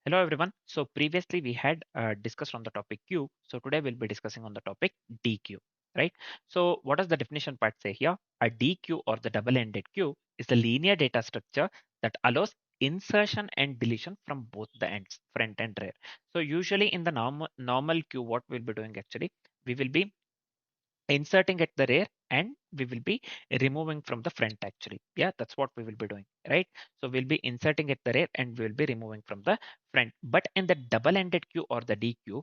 Hello everyone. So previously we had discussed on the topic queue. So today we'll be discussing on the topic DQ, right? So what does the definition part say here? A DQ or the double-ended queue is the linear data structure that allows insertion and deletion from both the ends, front and rear. So usually in the normal queue, what we'll be doing actually, we will be inserting at the rear and we will be removing from the front actually. Yeah, that's what we will be doing, right? So we'll be inserting at the rear and we'll be removing from the front. But in the double-ended queue or the DQ,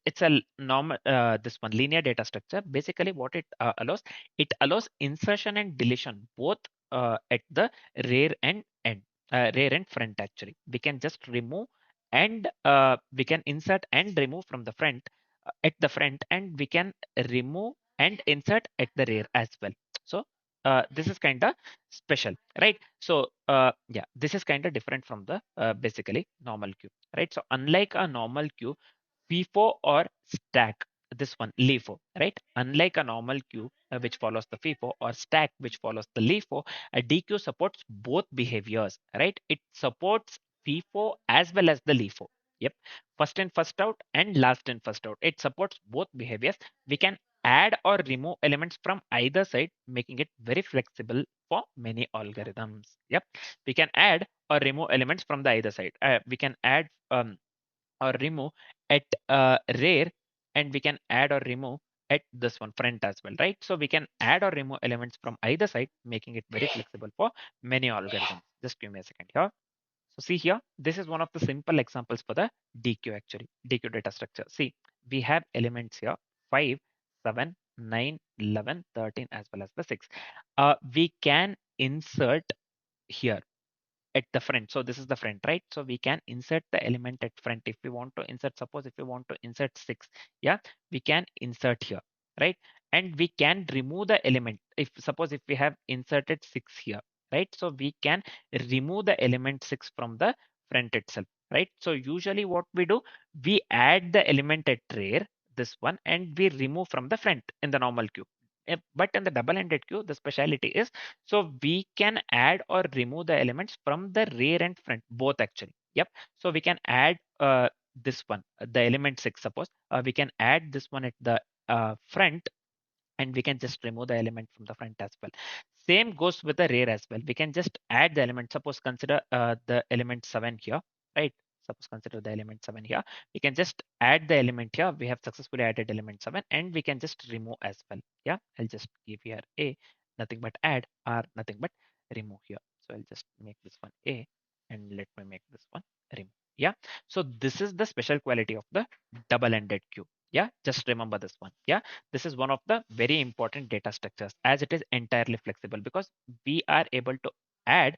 it's a normal this one linear data structure. Basically, what it allows insertion and deletion both at the rear and end, rear and front actually. We can just remove and we can insert and remove from the front at the front, and we can remove and insert at the rear as well. So this is kind of special, right? So yeah, this is kind of different from the basically normal queue, right? So unlike a normal queue, FIFO or stack, this one LIFO, right? Unlike a normal queue which follows the FIFO or stack which follows the LIFO, a DQ supports both behaviors, right? It supports FIFO as well as the LIFO. Yep, first in first out and last in first out. It supports both behaviors. We can add or remove elements from either side, making it very flexible for many algorithms. Yep, we can add or remove elements from the either side. We can add or remove at rear, and we can add or remove at this one front as well, right? So we can add or remove elements from either side, making it very flexible for many algorithms. Just give me a second here. So see here, this is one of the simple examples for the DQ actually, DQ data structure. See, we have elements here 5, 7, 9, 11, 13 as well as the 6. We can insert here at the front. So this is the front, right? So we can insert the element at front. If we want to insert, suppose if we want to insert 6, yeah, we can insert here, right? And we can remove the element. If suppose if we have inserted 6 here, right? So we can remove the element 6 from the front itself, right? So usually what we do, we add the element at rear, this one, and we remove from the front in the normal queue. But in the double-ended queue, the speciality is, so we can add or remove the elements from the rear and front, both actually. Yep. So we can add this one, the element 6, suppose. We can add this one at the front, and we can just remove the element from the front as well. Same goes with the rear as well. We can just add the element. Suppose consider the element 7 here, right? Suppose consider the element 7 here. We can just add the element here. We have successfully added element 7, and we can just remove as well. Yeah, I'll just give here a, nothing but add, or nothing but remove here. So I'll just make this one a, and let me make this one remove. Yeah. So this is the special quality of the double-ended queue. Yeah, just remember this one. Yeah, this is one of the very important data structures as it is entirely flexible, because we are able to add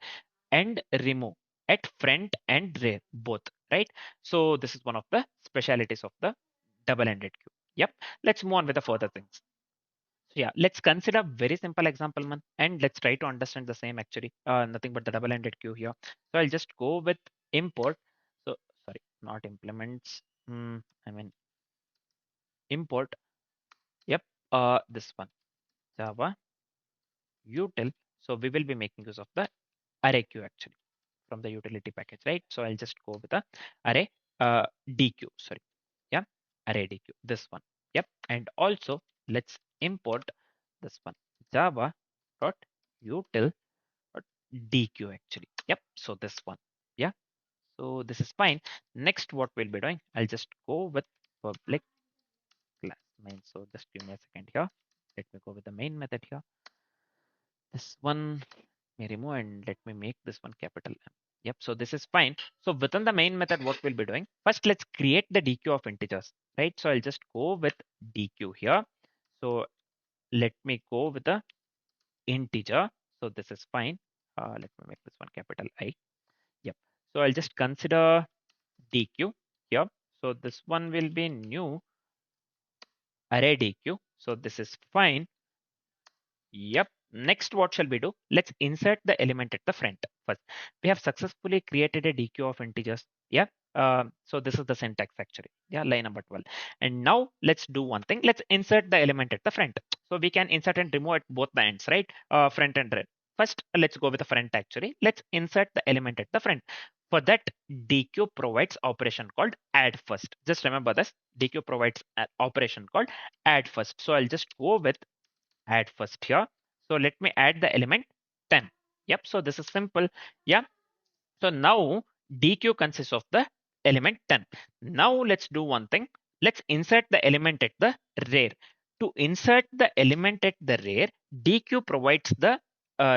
and remove at front and rear both, right? So this is one of the specialities of the double-ended queue. Yep. Let's move on with the further things. So yeah, let's consider very simple example, man, and let's try to understand the same actually. Nothing but the double-ended queue here. So I'll just go with import. So sorry, not implements. I mean import. Yep. This one, Java util. So we will be making use of the array queue actually from the utility package, right? So I'll just go with the array DQ, sorry. Yeah, array DQ, this one. Yep. And also let's import this one, Java dot util dot DQ actually. Yep. So this one. Yeah. So this is fine. Next, what we'll be doing, I'll just go with public class main. So just give me a second here. Let me go with the main method here. This one may remove, and let me make this one capital M. Yep, so this is fine. So within the main method, what we'll be doing, first let's create the DQ of integers, right? So I'll just go with DQ here. So let me go with the integer. So this is fine. Let me make this one capital I. Yep. So I'll just consider DQ here. So this one will be new array DQ. So this is fine. Yep. Next, what shall we do? Let's insert the element at the front first. We have successfully created a DQ of integers. Yeah. So this is the syntax actually. Yeah, line number 12. And now let's do one thing. Let's insert the element at the front. So we can insert and remove at both the ends, right? Front and rear. First, let's go with the front actually. Let's insert the element at the front. For that, Deque provides operation called add first. Just remember this. Deque provides an operation called add first. So I'll just go with add first here. So let me add the element 10. Yep. So this is simple. Yeah. So now DQ consists of the element 10. Now let's do one thing. Let's insert the element at the rear. To insert the element at the rear, DQ provides the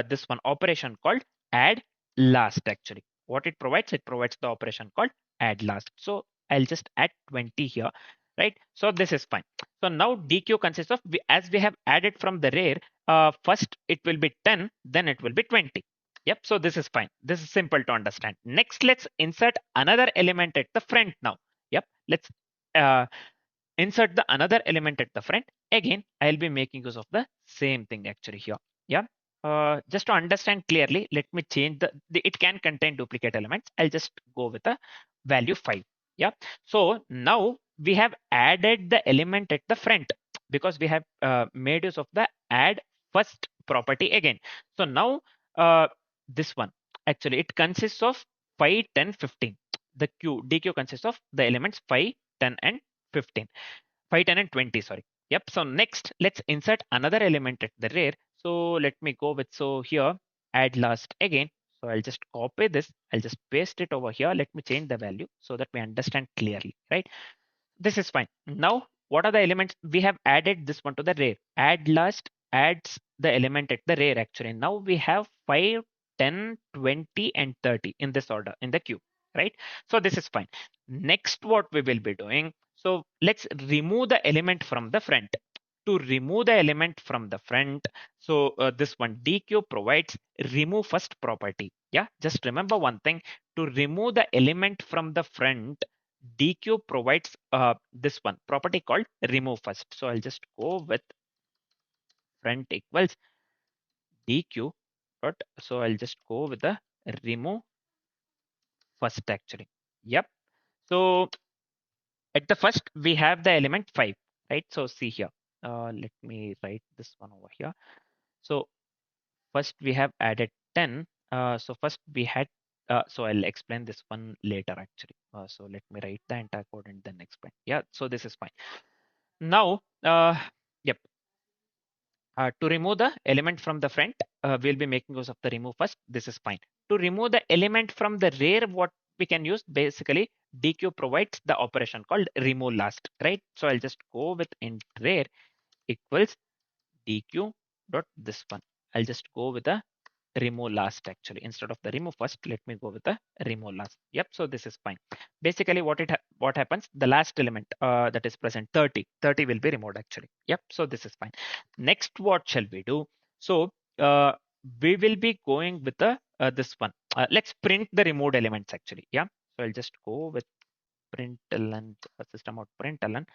this one operation called add last actually. What it provides the operation called add last. So I'll just add 20 here, right? So this is fine. So now DQ consists of, as we have added from the rear, first it will be 10, then it will be 20. Yep, so this is fine. This is simple to understand. Next, let's insert another element at the front now. Yep, let's uh, insert the another element at the front. Again, I'll be making use of the same thing actually here. Yeah. Just to understand clearly, let me change it can contain duplicate elements. I'll just go with a value 5. Yeah. So now we have added the element at the front because we have made use of the add first property again. So now uh, this one actually it consists of 5, 10, 15. The DQ consists of the elements 5, 10, and 15. 5, 10, and 20, sorry. Yep. So next, let's insert another element at the rear. So let me go with, so here, add last again. So I'll just copy this. I'll just paste it over here. Let me change the value so that we understand clearly, right? This is fine. Now, what are the elements? We have added this one to the rear. Add last adds the element at the rear actually. Now we have 5, 10, 20, and 30 in this order in the queue, right? So this is fine. Next, what we will be doing, so let's remove the element from the front. To remove the element from the front, so this one DQ provides remove first property. Yeah, just remember one thing. To remove the element from the front, DQ provides this one property called remove first. So I'll just go with front equals DQ dot. So I'll just go with the remove first actually. Yep. So at the first we have the element 5, right? So see here. Let me write this one over here. So first we have added 10. So first we had, so I'll explain this one later actually. So let me write the entire code and then explain. Yeah, so this is fine. Now, yep, to remove the element from the front, we'll be making use of the remove first. This is fine. To remove the element from the rear, what we can use basically, DQ provides the operation called remove last, right? So I'll just go with int rear equals DQ dot this one. I'll just go with the remove last actually. Instead of the remove first, let me go with the remove last. Yep, so this is fine. Basically what happens, the last element that is present 30 will be removed actually. Yep, so this is fine. Next, what shall we do? So we will be going with the this one. Let's print the removed elements actually. Yeah, so I'll just go with println system out println.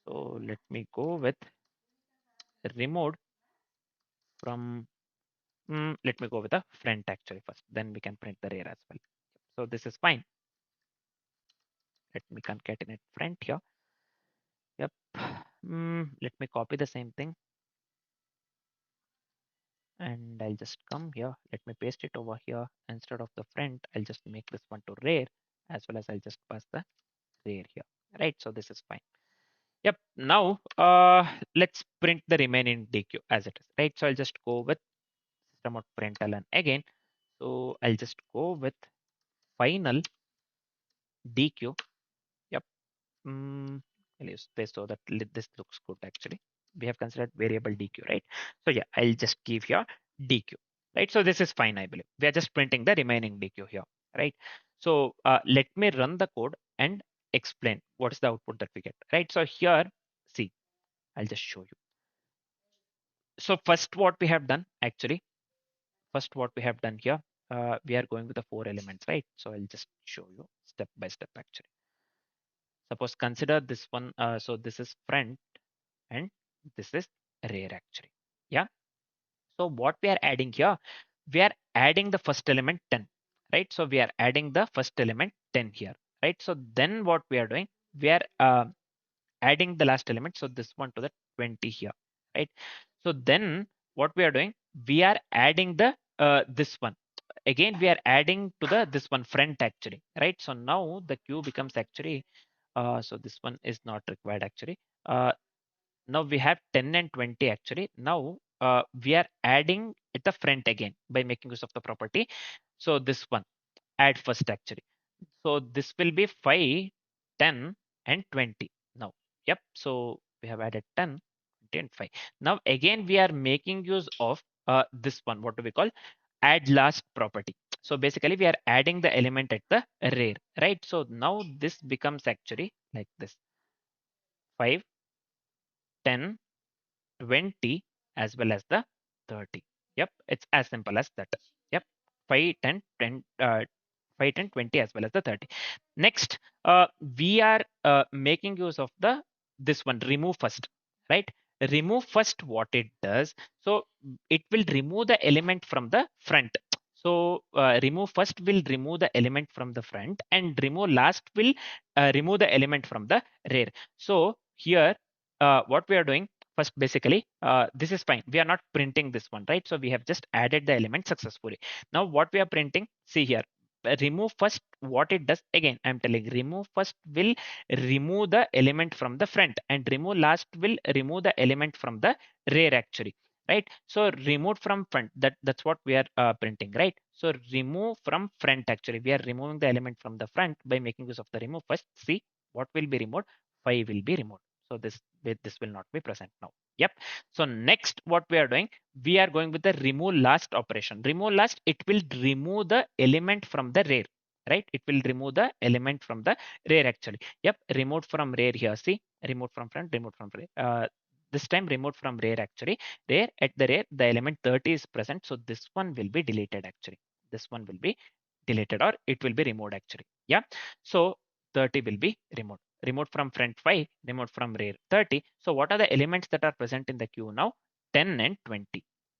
So let me go with removed from, let me go with the front actually first, then we can print the rear as well. So this is fine. Let me concatenate front here. Yep. Let me copy the same thing and I'll just come here. Let me paste it over here. Instead of the front, I'll just make this one to rear, as well as I'll just pass the rear here. Right. So this is fine. Yep. Now let's print the remaining DQ as it is. Right. So I'll just go with system out println again. So I'll just go with final DQ. Yep. I'll use this so that this looks good actually. We have considered variable DQ, right? So yeah, I'll just give here DQ, right? So this is fine, I believe. We are just printing the remaining DQ here, right? So let me run the code and explain what is the output that we get, right? So here, see, I'll just show you. So first what we have done actually, first what we have done here, we are going with the 4 elements, right? So I'll just show you step by step actually. Suppose consider this one. So this is front and this is rear actually. Yeah. So what we are adding here, we are adding the first element 10, right? So we are adding the first element 10 here, right? So then what we are doing, we are adding the last element. So this one to the 20 here, right? So then what we are doing, we are adding the this one. again we are adding to the this one front actually, right? So now the queue becomes actually, so this one is not required actually. Now we have 10 and 20 actually. Now we are adding at the front again by making use of the property. So this one add first actually. So this will be 5, 10 and 20 now. Yep. So we have added 10, 20 and 5. Now again we are making use of this one. What do we call? Add last property. So basically we are adding the element at the rear, right? So now this becomes actually like this: 5, 10, 20 as well as the 30. Yep, it's as simple as that. Yep, 5, 10, 10, 5, 10, 20 as well as the 30. Next, we are making use of the this one remove first, right? Remove first, what it does, so it will remove the element from the front. So remove first will remove the element from the front, and remove last will remove the element from the rear. So here, what we are doing first, basically, this is fine. We are not printing this one, right? So we have just added the element successfully. Now what we are printing, see here, remove first, what it does, again I'm telling, remove first will remove the element from the front, and remove last will remove the element from the rear actually, right? So remove from front, that's what we are printing, right? So remove from front, actually we are removing the element from the front by making use of the remove first. See what will be removed? 5 will be removed. So this will not be present now. Yep. So next, what we are doing, we are going with the remove last operation. Remove last, it will remove the element from the rear, right? It will remove the element from the rear actually. Yep. Removed from rear here. See, removed from front, removed from rear. This time removed from rear actually. Rear, at the rear, the element 30 is present. So this one will be deleted actually. This one will be deleted, or it will be removed actually. Yeah. So 30 will be removed. Removed from front 5, removed from rear 30. So what are the elements that are present in the queue now? 10 and 20.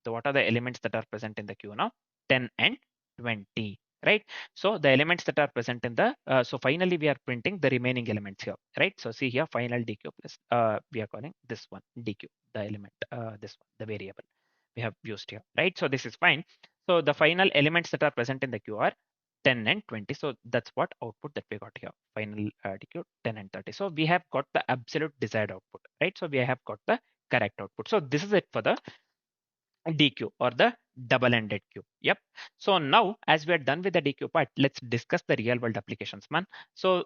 So what are the elements that are present in the queue now? 10 and 20, right? So the elements that are present in the, so finally we are printing the remaining elements here, right? So see here, final DQ plus, we are calling this one DQ, the element, this one, the variable we have used here, right? So this is fine. So the final elements that are present in the queue are 10 and 20. So that's what output that we got here. Final DQ 10 and 30. So we have got the absolute desired output, right? So we have got the correct output. So this is it for the DQ, or the double-ended queue. Yep. So now, as we are done with the DQ part, let's discuss the real-world applications, man. So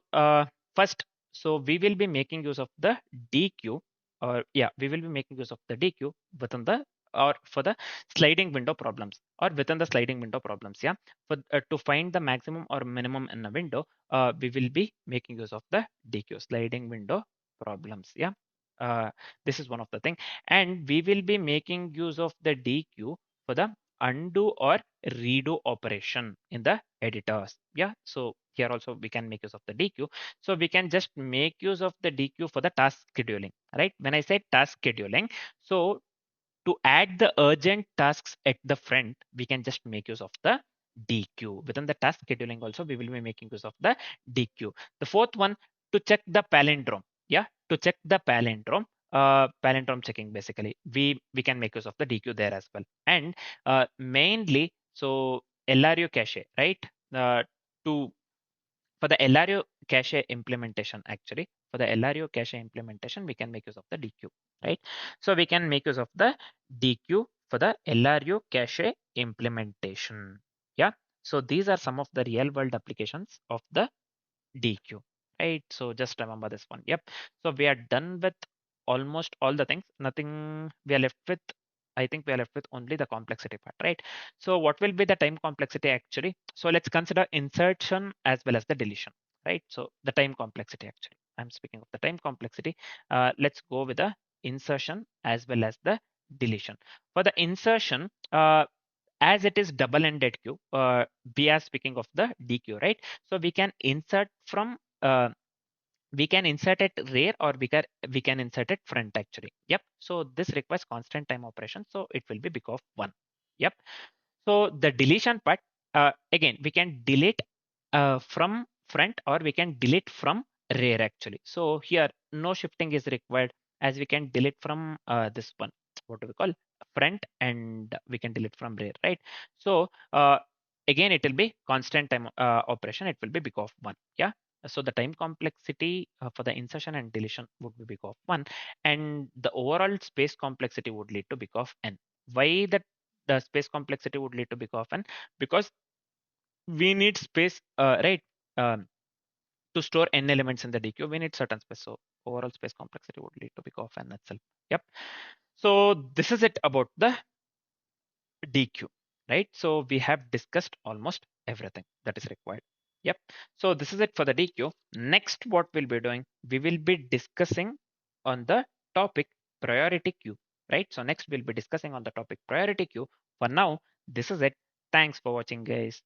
first, so we will be making use of the DQ, or yeah, we will be making use of the DQ within the, or for the sliding window problems, or within the sliding window problems. Yeah. For to find the maximum or minimum in a window, we will be making use of the DQ, sliding window problems. Yeah. Uh, this is one of the thing, and we will be making use of the DQ for the undo or redo operation in the editors. Yeah, so here also we can make use of the DQ. So we can just make use of the DQ for the task scheduling, right? When I say task scheduling, so to add the urgent tasks at the front, we can just make use of the DQ. Within the task scheduling also, we will be making use of the DQ. The fourth one, to check the palindrome. Yeah, to check the palindrome, palindrome checking, basically we can make use of the DQ there as well. And mainly, so LRU cache, right? To For the LRU cache implementation, actually, for the LRU cache implementation, we can make use of the DQ, right? So we can make use of the DQ for the LRU cache implementation. Yeah. So these are some of the real world applications of the DQ, right? So just remember this one. Yep. So we are done with almost all the things. Nothing we are left with. I think we are left with only the complexity part, right? So what will be the time complexity actually? So let's consider insertion as well as the deletion, right? So the time complexity actually. I'm speaking of the time complexity. Let's go with the insertion as well as the deletion. For the insertion, as it is double-ended queue, we are speaking of the DQ, right? So we can insert from we can insert it rear, or we can insert it front actually. Yep. So this requires constant time operation. So it will be big of 1. Yep. So the deletion part, again, we can delete from front, or we can delete from rear actually. So here no shifting is required, as we can delete from this one. What do we call? Front, and we can delete from rear, right? So again it will be constant time operation. It will be big of 1. Yeah. So the time complexity for the insertion and deletion would be big of 1, and the overall space complexity would lead to big of n. Why that the space complexity would lead to big of n? Because we need space, right? Um, to store n elements in the DQ, we need certain space. So overall space complexity would lead to big of n itself. Yep. So this is it about the DQ, right? So we have discussed almost everything that is required. Yep. So this is it for the DQ. Next, what we'll be doing, we will be discussing on the topic priority queue, right? So next we'll be discussing on the topic priority queue. For now, this is it. Thanks for watching, guys.